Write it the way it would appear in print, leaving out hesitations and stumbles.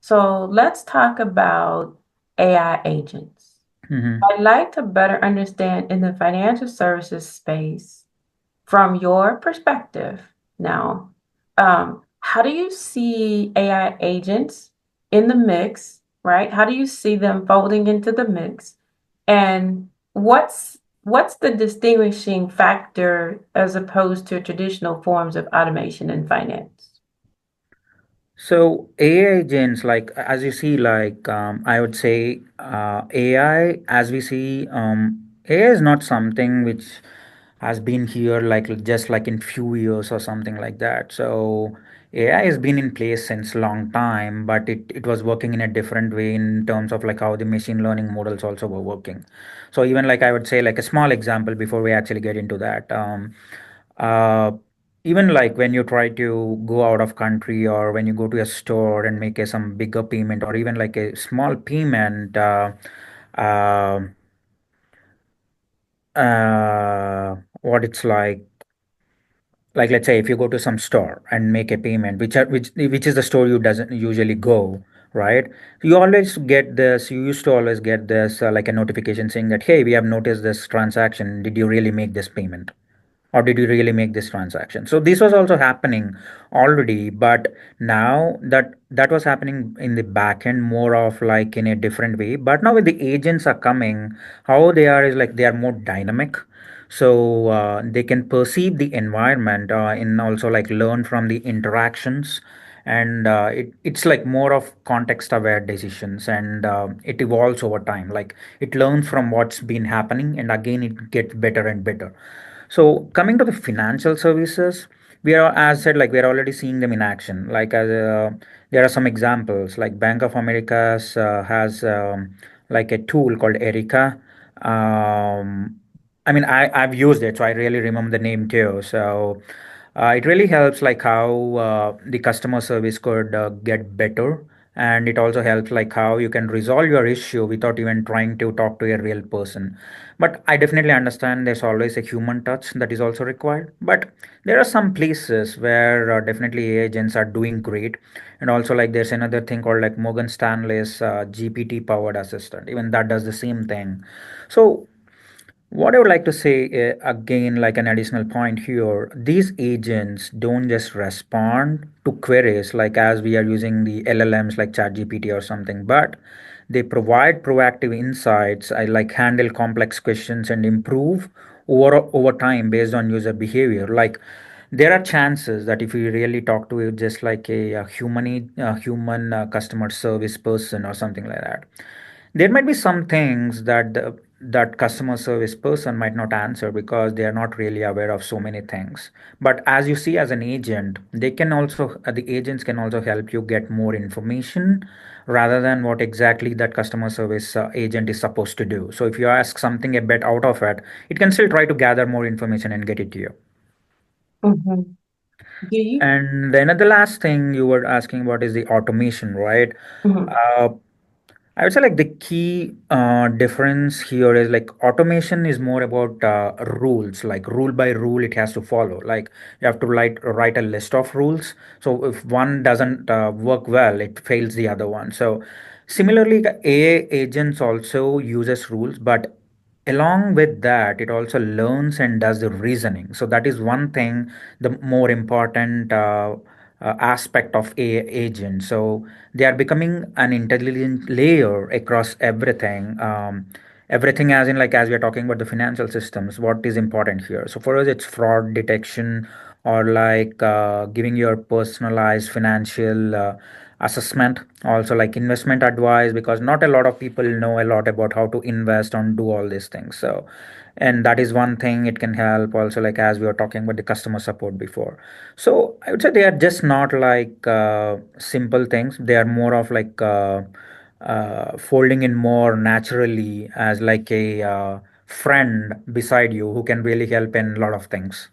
So let's talk about AI agents. hmm I'd like to better understand in the financial services space from your perspective now. How do you see AI agents in the mix, right? How do you see them folding into the mix? And what's the distinguishing factor as opposed to traditional forms of automation in finance? So AI agents, like as you see, I would say AI, as we see, AI is not something which has been here like just like in few years or something like that. So AI has been in place since long time, but it was working in a different way in terms of like how the machine learning models also were working. So even like I would say like a small example before we actually get into that. Uh, Even like when you try to go out of country or when you go to a store and make some bigger payment or even like a small payment, uh, what it's like let's say if you go to some store and make a payment which is the store you doesn't usually go, right? You always get this, you used to always get this like a notification saying that, hey, we have noticed this transaction, did you really make this payment, or did you really make this transaction? So this was also happening already, but now that was happening in the back end more of like in a different way. But now with the agents are coming, how they are is like they are more dynamic. So they can perceive the environment and also like learn from the interactions, and it's like more of context aware decisions, and it evolves over time, like it learns from what's been happening and again it gets better and better. So coming to the financial services, we are, as said, like we are already seeing them in action. There are some examples, like Bank of America's has like a tool called Erica. I mean, I've used it, so I really remember the name too. So it really helps, like how the customer service could get better, and it also helps like how you can resolve your issue without even trying to talk to a real person. But I definitely understand there's always a human touch that is also required. But there are some places where definitely agents are doing great. And also like there's another thing called like Morgan Stanley's GPT powered assistant. Even that does the same thing. So what I would like to say again, like an additional point here, these agents don't just respond to queries like as we are using the LLMs like ChatGPT or something, but they provide proactive insights. I like handle complex questions and improve over time based on user behavior. Like there are chances that if we really talk to it just like a human customer service person or something like that, there might be some things that that customer service person might not answer because they are not really aware of so many things. But as you see, as an agent, they can also the agents can also help you get more information rather than what exactly that customer service agent is supposed to do. So if you ask something a bit out of it, it can still try to gather more information and get it to you. Mhm. Do you? And then the last thing you were asking about is the automation, right? Mhm. uh, I would say like the key difference here is like automation is more about rules, like rule by rule it has to follow. Like you have to write a list of rules. So if one doesn't work well, it fails the other one. So similarly, the AI agents also uses rules, but along with that, it also learns and does the reasoning. So that is one thing, the more important aspect of AI agent. So they are becoming an intelligent layer across everything. Everything as in like as we are talking about the financial systems, what is important here? So for us, it's fraud detection or like giving your personalized financial assessment, also like investment advice, because not a lot of people know a lot about how to invest and do all these things. So and that is one thing it can help also, like as we were talking about the customer support before. So I would say they are just not like simple things. They are more of like folding in more naturally as like a friend beside you who can really help in a lot of things.